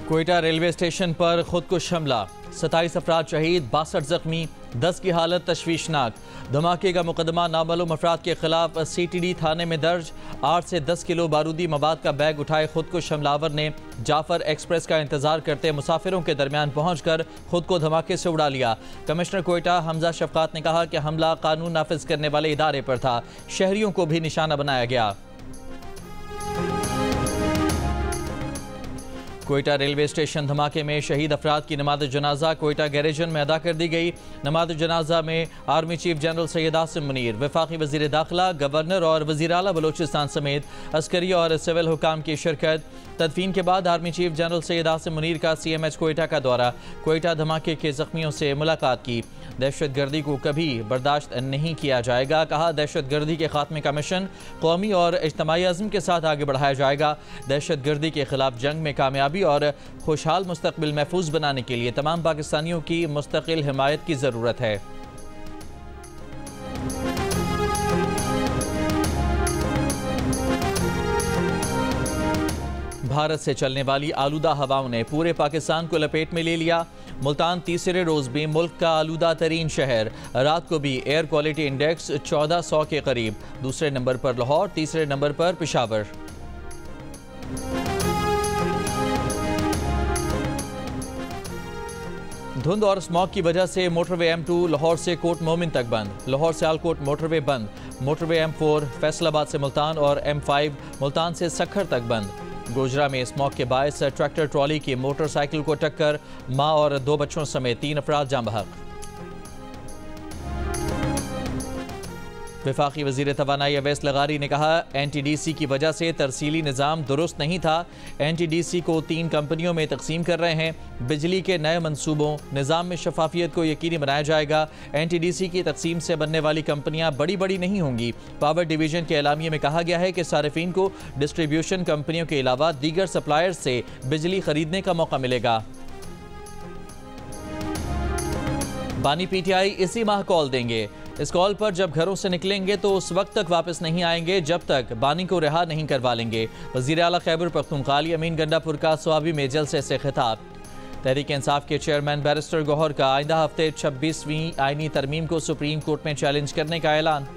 Quetta railway station पर खुदकुश हमला, 27 अफराद शहीद, 62 जख्मी, 10 की हालत तशवीशनाक। धमाके का मुकदमा नामालूम अफराद के खिलाफ CTD थाने में दर्ज। 8 से 10 किलो बारूदी मवाद का बैग उठाए खुदकुश हमलावर ने जाफर एक्सप्रेस का इंतजार करते मुसाफिरों के दरमियान पहुंचकर खुद को धमाके से उड़ा लिया। कमिश्नर कोयटा हमजा शफकात ने कहा कि हमला कानून नाफिज करने वाले इदारे पर था, शहरियों को भी निशाना बनाया गया। कोयटा रेलवे स्टेशन धमाके में शहीद अफराद की नमाज जनाजा कोयटा गैरेजन में अदा कर दी गई। नमाज जनाजा में army chief general Syed Asim Munir, वफाकी वजीर दाखिला, गवर्नर और वजीर आला बलोचिस्तान समेत अस्करी और सिविल हुकाम की शिरकत। तदफीन के बाद army chief general Syed Asim Munir का CMH कोयटा का दौरा, कोयटा धमाके के जख्मियों से मुलाकात की। दहशतगर्दी को कभी बर्दाश्त नहीं किया जाएगा, कहा दहशतगर्दी के खात्मे का मिशन कौमी और इज्तमाई अज़्म के साथ आगे बढ़ाया जाएगा। दहशतगर्दी के खिलाफ जंग में कामयाबी और खुशहाल मुस्तकबिल महफूज बनाने के लिए तमाम पाकिस्तानियों की मुस्तकिल हिमायत की ज़रूरत है। भारत से चलने वाली आलूदा हवाओं ने पूरे पाकिस्तान को लपेट में ले लिया। मुल्तान तीसरे रोज भी मुल्क का आलूदा तरीन शहर, रात को भी एयर क्वालिटी इंडेक्स 1400 के करीब। दूसरे नंबर पर लाहौर, तीसरे नंबर पर पेशावर। धुंध और स्मॉग की वजह से मोटरवे M2 लाहौर से कोट मोमिन तक बंद, लाहौर से आलकोट मोटरवे बंद। मोटरवे M4 फैसलाबाद से मुल्तान और M5 मुल्तान से सखर तक बंद। गोजरा में स्मॉग के बायस ट्रैक्टर ट्रॉली की मोटरसाइकिल को टक्कर, मां और 2 बच्चों समेत 3 अफराद जान बहक। वफाकी वज़ीर तवानाई अवैस लगारी ने कहा NTDC की वजह से तरसीली निज़ाम दुरुस्त नहीं था। NTDC को 3 कंपनियों में तकसीम कर रहे हैं। बिजली के नए मनसूबों निज़ाम में शफाफियत को यकीनी बनाया जाएगा। NTDC की तकसीम से बनने वाली कंपनियां बड़ी बड़ी नहीं होंगी। पावर डिवीजन के एलामिये में कहा गया है कि सारिफीन को डिस्ट्रीब्यूशन कंपनियों के अलावा दीगर सप्लायर्स से बिजली खरीदने का मौका मिलेगा। बानी PTI इसी माह कॉल देंगे। इस कॉल पर जब घरों से निकलेंगे तो उस वक्त तक वापस नहीं आएंगे जब तक बानी को रिहा नहीं करवा लेंगे। वज़ीर आला खैबर पख्तूनख्वा अली अमीन गंडापुर का स्वाबी में जलसे से खिताब। तहरीक इंसाफ के चेयरमैन बैरिस्टर गौहर का आइंदा हफ्ते 26वीं आईनी तरमीम को सुप्रीम कोर्ट में चैलेंज करने का ऐलान।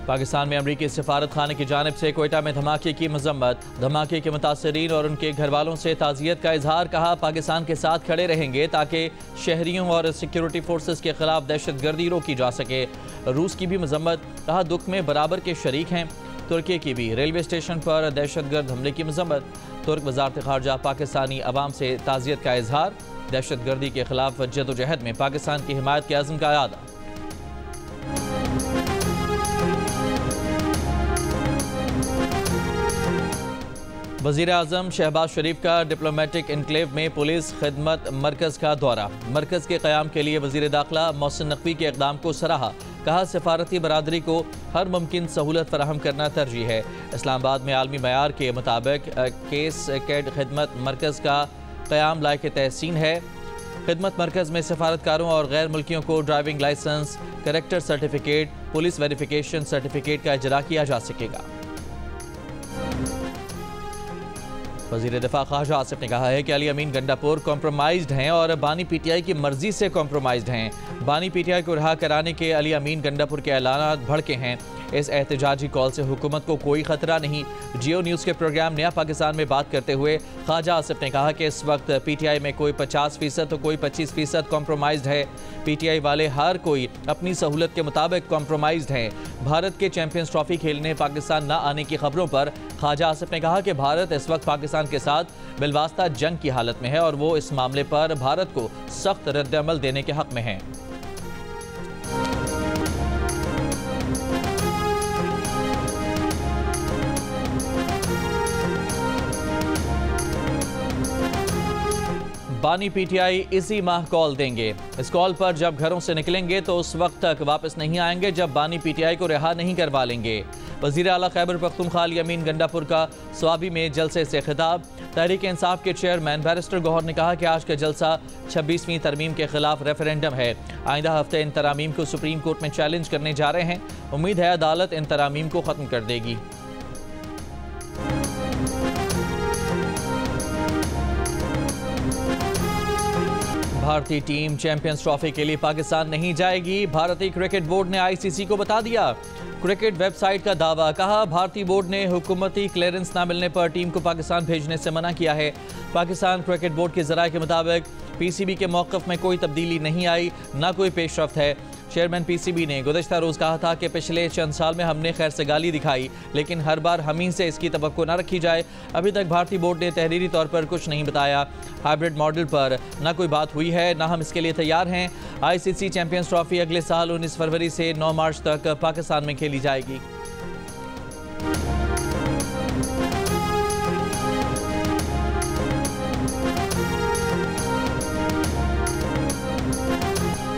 पाकिस्तान में अमरीकी सफारत खाने की जानिब से कोयटा में धमाके की मजम्मत। धमाके के मुतासरीन और उनके घर वालों से ताज़ियत का इजहार, कहा पाकिस्तान के साथ खड़े रहेंगे ताकि शहरियों और सिक्योरिटी फोर्सेस के खिलाफ दहशतगर्दी रोकी जा सके। रूस की भी मजम्मत, कहा दुख में बराबर के शरीक हैं। तुर्की की भी रेलवे स्टेशन पर दहशतगर्द हमले की मजम्मत। तुर्क वज़ारत ख़ारजा पाकिस्तानी अवाम से ताज़ियत का इजहार। दहशतगर्दी के खिलाफ जदोजहद में पाकिस्तान की हिमायत के अज़्म का इरादा। वज़ीर आज़म शहबाज शरीफ का डिप्लोमेटिक इनक्लेव में पुलिस खिदमत मरकज़ का दौरा। मरकज़ के क़याम के लिए वज़ीर दाखिला मोहसिन नकवी के इक़दाम को सराहा, कहा सफारती बरादरी को हर मुमकिन सहूलत फराहम करना तरजीह है। इस्लामाबाद में आलमी मयार के मुताबिक केस कैड खिदमत मरकज़ का क़याम लायक तहसीन है। खिदमत मरकज़ में सफारतकारों और गैर मुल्कियों को driving licence, character certificate, police verification certificate का इजरा किया जा सकेगा। वज़ीर दिफा ख्वाजा आसिफ ने कहा है कि अली अमीन गंडापुर कॉम्प्रोमाइज्ड हैं और बानी PTI की मर्जी से कॉम्प्रोमाइज्ड हैं। बानी PTI को रिहा कराने के अली अमीन गंडापुर के ऐलानात भड़के हैं। इस एहतजाजी कॉल से हुकूमत को कोई खतरा नहीं। जियो न्यूज़ के प्रोग्राम नया पाकिस्तान में बात करते हुए ख्वाजा आसिफ ने कहा कि इस वक्त PTI में कोई 50% तो कोई 25% कॉम्प्रोमाइज्ड है। PTI वाले हर कोई अपनी सहूलत के मुताबिक कॉम्प्रोमाइज्ड हैं। भारत के चैंपियंस ट्रॉफी खेलने पाकिस्तान न आने की खबरों पर ख्वाजा आसिफ ने कहा कि भारत इस वक्त पाकिस्तान के साथ बिलवास्ता जंग की हालत में है और वो इस मामले पर भारत को सख्त रद्द-ए-अमल देने के हक में है। बानी पीटीआई इसी माह कॉल देंगे। इस कॉल पर जब घरों से निकलेंगे तो उस वक्त तक वापस नहीं आएंगे जब बानी पीटीआई को रिहा नहीं करवा लेंगे। वज़ीर आला खैबर पख्तूनख्वा अली अमीन गंडापुर का स्वाबी में जलसे से खिताब। तहरीक इंसाफ के चेयरमैन बैरिस्टर गौहर ने कहा कि आज का जलसा 26वीं तरमीम के खिलाफ रेफरेंडम है। आइंदा हफ्ते इन तरामीम को सुप्रीम कोर्ट में चैलेंज करने जा रहे हैं। उम्मीद है अदालत इन तरामीम को ख़त्म कर देगी। भारतीय टीम चैंपियंस ट्रॉफी के लिए पाकिस्तान नहीं जाएगी। भारतीय क्रिकेट बोर्ड ने आईसीसी को बता दिया। क्रिकेट वेबसाइट का दावा, कहा भारतीय बोर्ड ने हुकूमती क्लियरेंस न मिलने पर टीम को पाकिस्तान भेजने से मना किया है। पाकिस्तान क्रिकेट बोर्ड के ज़राए के मुताबिक पीसीबी के मौक़िफ़ में कोई तब्दीली नहीं आई, न कोई पेशरफ्त है। चेयरमैन पीसीबी ने गुज़श्ता रोज़ कहा था कि पिछले चंद साल में हमने खैर से गाली दिखाई, लेकिन हर बार हम ही से इसकी तवक्को न रखी जाए। अभी तक भारतीय बोर्ड ने तहरीरी तौर पर कुछ नहीं बताया। हाइब्रिड मॉडल पर न कोई बात हुई है, न हम इसके लिए तैयार हैं। आईसीसी चैंपियंस ट्रॉफी अगले साल 19 फरवरी से 9 मार्च तक पाकिस्तान में खेली जाएगी।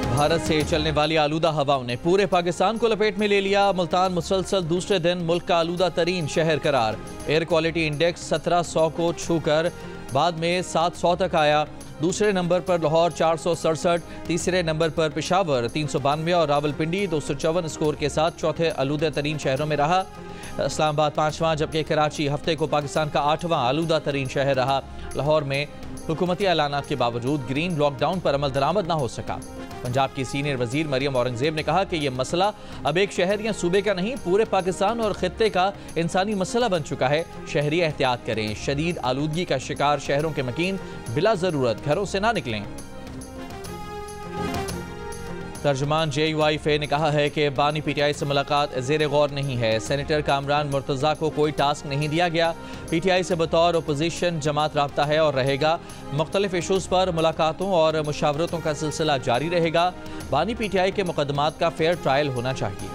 भारत से चलने वाली आलूदा हवाओं ने पूरे पाकिस्तान को लपेट में ले लिया। मुल्तान मुसलसल दूसरे दिन मुल्क का आलूदा तरीन शहर करार। एयर क्वालिटी इंडेक्स 1700 को छूकर बाद में 700 तक आया। दूसरे नंबर पर लाहौर 467, तीसरे नंबर पर पेशावर 392 और रावलपिंडी 254 स्कोर के साथ चौथे आलूदा तरीन शहरों में रहा। इस्लामाबाद 5वां, जबकि कराची हफ्ते को पाकिस्तान का 8वां आलूदा तरीन शहर रहा। लाहौर में हुकूमती ऐलानात के बावजूद ग्रीन लॉकडाउन पर अमल दरामद न हो सका। पंजाब की सीनियर वजीर मरियम औरंगजेब ने कहा कि यह मसला अब एक शहर या सूबे का नहीं, पूरे पाकिस्तान और खित्ते का इंसानी मसला बन चुका है। शहरी एहतियात करें। शदीद आलूदगी का शिकार शहरों के मकीन बिला ज़रूरत घरों से ना निकलें। तर्जुमान JUIFA ने कहा है कि बानी पीटीआई से मुलाकात ज़ेर गौर नहीं है। सेनेटर कामरान मुर्तज़ा को कोई टास्क नहीं दिया गया। पीटीआई से बतौर अपोजिशन जमात राब्ता है और रहेगा। मुख्तलिफ इशूज़ पर मुलाकातों और मुशावरतों का सिलसिला जारी रहेगा। बानी पीटीआई के मुकदमात का फेयर ट्रायल होना चाहिए।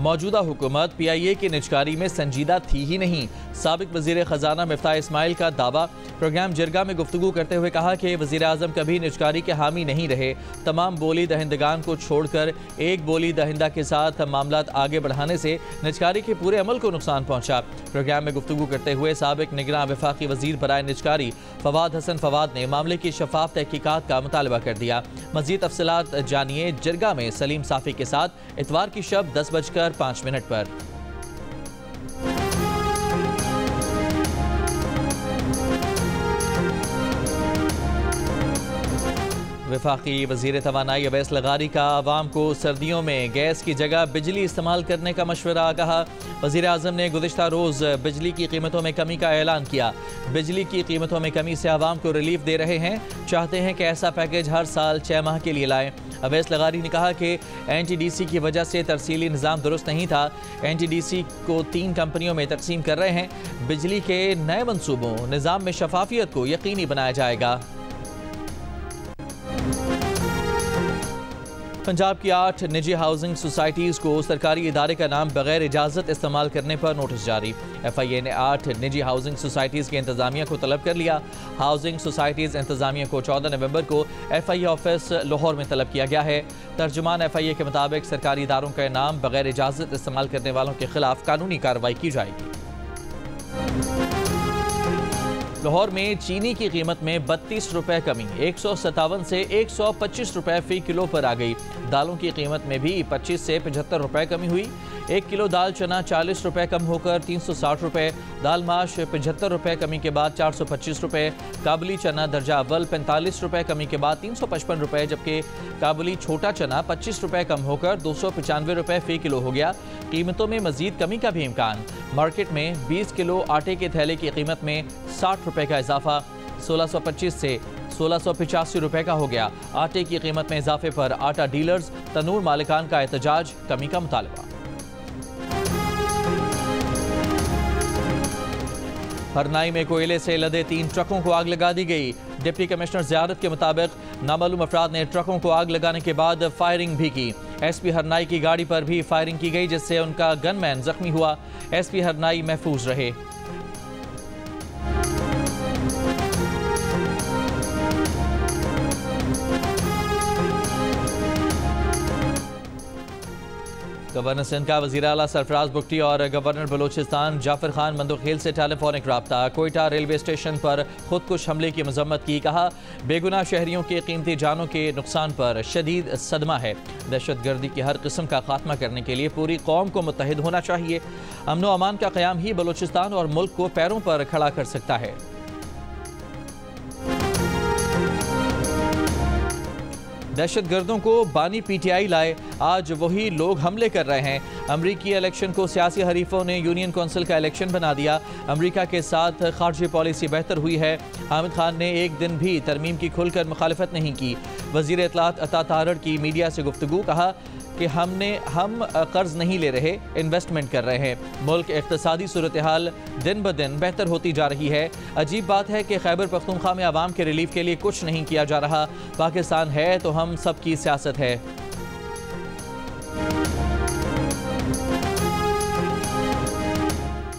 मौजूदा हुकूमत PIA की निजकारी में संजीदा थी ही नहीं। साबिक वज़ीर ख़जाना मिफ्ताह इस्माइल का दावा। प्रोग्राम जिरगा में गुफ्तगू करते हुए कहा कि वज़ीर आज़म कभी निजकारी के हामी नहीं रहे। तमाम बोली दहिंदगान को छोड़कर एक बोली दहिंदा के साथ मामलात आगे बढ़ाने से निजकारी के पूरे अमल को नुकसान पहुँचा। प्रोग्राम में गुफ्तगू करते हुए साबिक निगरान वफाकी वज़ीर बराए निजकारी फवाद हसन फवाद ने मामले की शफाफ तहकीकात का मुतालबा कर दिया। मज़ीद तफसीलात जानिए जिरगा में सलीम साफ़ी के साथ इतवार की शब 10:05 पर। वफाकी वज़ीर तवानाई अवैस लगारी का आवाम को सर्दियों में गैस की जगह बिजली इस्तेमाल करने का मशवरा। कहा वज़ीर आज़म ने गुज़िश्ता रोज़ बिजली की कीमतों में कमी का ऐलान किया। बिजली की कीमतों में कमी से आवाम को रिलीफ दे रहे हैं। चाहते हैं कि ऐसा पैकेज हर साल 6 माह के लिए लाएं। अवैस लगारी ने कहा कि NTDC की वजह से तरसीली निज़ाम दुरुस्त नहीं था। NTDC को 3 कंपनियों में तकसीम कर रहे हैं। बिजली के नए मनसूबों निज़ाम में शफाफियत को यकीनी बनाया जाएगा। पंजाब की 8 निजी हाउसिंग सोसाइटीज़ को सरकारी इदारे का नाम बगैर इजाज़त इस्तेमाल करने पर नोटिस जारी। FIA ने 8 निजी हाउसिंग सोसाइटीज़ की इंतज़ामिया को तलब कर लिया। हाउसिंग सोसाइटीज़ इंतज़ामिया को 14 नवंबर को FIA ऑफिस लाहौर में तलब किया गया है। तर्जुमान FIA के मुताबिक सरकारी इदारों का नाम बगैर इजाज़त इस्तेमाल करने वालों के खिलाफ कानूनी कार्रवाई की जाएगी। लाहौर में चीनी की कीमत में 32 रुपये कमी, 157 से 125 रुपये फ़ी किलो पर आ गई। दालों की कीमत में भी 25 से 75 रुपये कमी हुई। 1 किलो दाल चना 40 रुपये कम होकर 360 रुपये। दाल माश 75 रुपये कमी के बाद 425 रुपये। काबुली चना दर्जा अव्वल 45 रुपये कमी के बाद 355 रुपये, जबकि काबुली छोटा चना 25 रुपये कम होकर 295 रुपये फ़ी किलो हो गया। कीमतों में मजीद कमी का भी इम्कान। मार्केट में 20 किलो आटे के थैले की कीमत में 60 रुपये का इजाफा 1625 से 1685 रुपये का हो गया। आटे की कीमत में इजाफे पर आटा डीलर्स, तनूर मालिकान का एहतजाज, कमी का मुतालबा। हरनाई में कोयले से लदे 3 ट्रकों को आग लगा दी गई। डिप्टी कमिश्नर ज़ियारत के मुताबिक नामालूम अफराद ने ट्रकों को आग लगाने के बाद फायरिंग भी की। SP हरनाई की गाड़ी पर भी फायरिंग की गई, जिससे उनका गनमैन जख्मी हुआ। SP हरनाई महफूज रहे। गवर्नर सिंध का वज़ीर आला सरफराज बुगटी और गवर्नर बलोचिस्तान जाफर खान मंदोखेल से टेलीफोनिक रब्ता। कोयटा रेलवे स्टेशन पर खुदकुश हमले की मजम्मत की। कहा बेगुनाह शहरियों के कीमती जानों के नुकसान पर शदीद सदमा है। दहशतगर्दी की हर किस्म का खात्मा करने के लिए पूरी कौम को मुत्तहिद होना चाहिए। अमन व अमान का क़याम ही बलोचिस्तान और मुल्क को पैरों पर खड़ा कर सकता है। दहशतगर्दों को बानी पीटीआई लाए, आज वही लोग हमले कर रहे हैं। अमरीकी इलेक्शन को सियासी हरीफों ने यूनियन कौंसिल का इलेक्शन बना दिया। अमरीका के साथ खारजी पॉलिसी बेहतर हुई है। हामिद खान ने एक दिन भी तरमीम की खुलकर मुखालफत नहीं की। वज़ीर इत्तलात अता तारड़ की मीडिया से गुफ्तगू। कहा कि हम कर्ज नहीं ले रहे, इन्वेस्टमेंट कर रहे हैं। मुल्क इक़्तिसादी सूरत हाल दिन ब दिन बेहतर होती जा रही है। अजीब बात है कि खैबर पख्तूनख्वा में आवाम के रिलीफ के लिए कुछ नहीं किया जा रहा। पाकिस्तान है तो हम सब की सियासत है।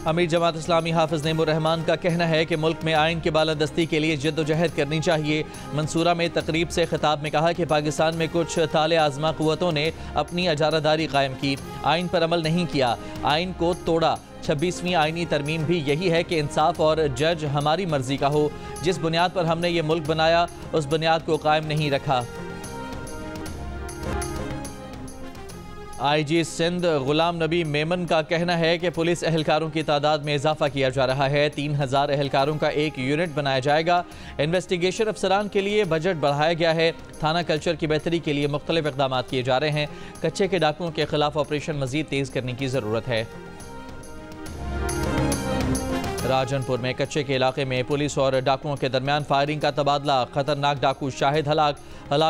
अमीर जमात इस्लामी हाफिज नेमुर रहमान का कहना है कि मुल्क में आइन की बालादस्ती के लिए जद्दोजहद करनी चाहिए। मंसूरा में तकरीब से खिताब में कहा कि पाकिस्तान में कुछ ताले आज़मा क़ुव्वतों ने अपनी अजारादारी कायम की, आइन पर अमल नहीं किया, आइन को तोड़ा। 26वीं आइनी तरमीम भी यही है कि इंसाफ और जज हमारी मर्जी का हो। जिस बुनियाद पर हमने ये मुल्क बनाया उस बुनियाद को कायम नहीं रखा। IG सिंध गुलाम नबी मेमन का कहना है कि पुलिस एहलकारों की तादाद में इजाफा किया जा रहा है। 3000 एहलकारों का एक यूनिट बनाया जाएगा। इन्वेस्टिगेशन अफसरान के लिए बजट बढ़ाया गया है। थाना कल्चर की बेहतरी के लिए मुख्तलिफ इक़दाम किए जा रहे हैं। कच्चे के डाकुओं के खिलाफ ऑपरेशन मजीद तेज करने की ज़रूरत है। राजनपुर में कच्चे के इलाके में पुलिस और डाकुओं के दरमियान फायरिंग का तबादला। खतरनाक डाकू शाहिद हलाक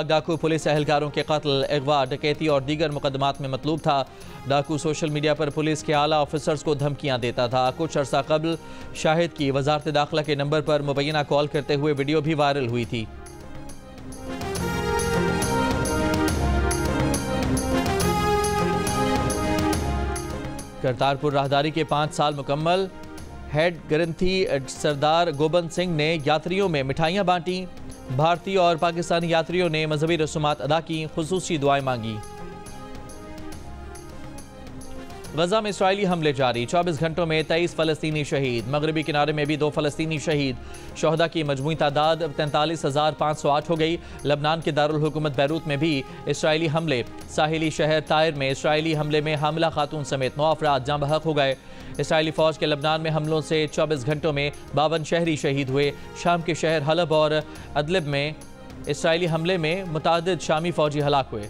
डाकू पुलिस एहलकारों के कत्ल, अगवा, डकैती और दीगर मुकदमात में मतलूब था। डाकू सोशल मीडिया पर पुलिस के आला ऑफिसर्स को धमकियां देता था। कुछ अर्सा कबल शाहिद की वजारत दाखिला के नंबर पर मुबैना कॉल करते हुए वीडियो भी वायरल हुई थी। करतारपुर राहदारी के 5 साल मुकम्मल। हेड ग्रंथी सरदार गोबंद सिंह ने यात्रियों में मिठाइयाँ बांटी। भारतीय और पाकिस्तानी यात्रियों ने मजहबी रसूमात अदा की, खुसूसी दुआएं मांगी। गजा में इस्राइली हमले जारी, 24 घंटों में 23 फ़लस्तीनी शहीद। मगरबी किनारे में भी 2 फ़लस्तीनी शहीद। शोहदा की मजमूई तादाद 43,508 हो गई। लबनान के दारुल हुकूमत बैरूत में भी इस्राइली हमले। साहिली शहर तायर में इस्राइली हमले में हामिला खातून समेत 9 अफराद जाँ बहक हो गए। इसराइली फ़ौज के लबनान में हमलों से 24 घंटों में 52 शहरी शहीद हुए। शाम के शहर हलब और अदलिब में इसराइली हमले में मुतादिद शामी फ़ौजी हलाक हुए।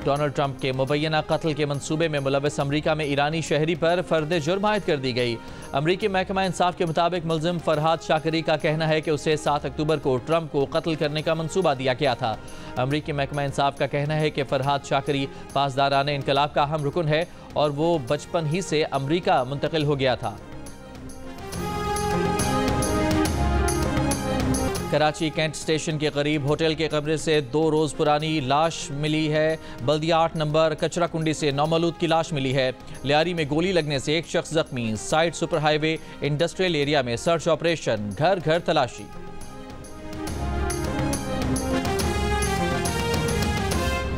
डोनाल्ड ट्रंप के मुबैना कत्ल के मंसूबे में मुलव्वस अमरीका में ईरानी शहरी पर फर्द जुर्म आयद कर दी गई। अमरीकी महकमा इंसाफ के मुताबिक मुलजिम फरहाद शाकरी का कहना है कि उसे 7 अक्टूबर को ट्रंप को कत्ल करने का मंसूबा दिया गया था। अमरीकी महकमा इंसाफ का कहना है कि फरहाद शाकरी पासदाराने इनकलाब का अहम रुकन है और वो बचपन ही से अमरीका मुंतकिल हो गया था। कराची कैंट स्टेशन के करीब होटल के कमरे से 2 रोज़ पुरानी लाश मिली है। बल्दिया 8 नंबर कचरा कुंडी से नौमलूद की लाश मिली है। लियारी में गोली लगने से एक शख्स जख्मी। Side super highway industrial area में सर्च ऑपरेशन, घर घर तलाशी।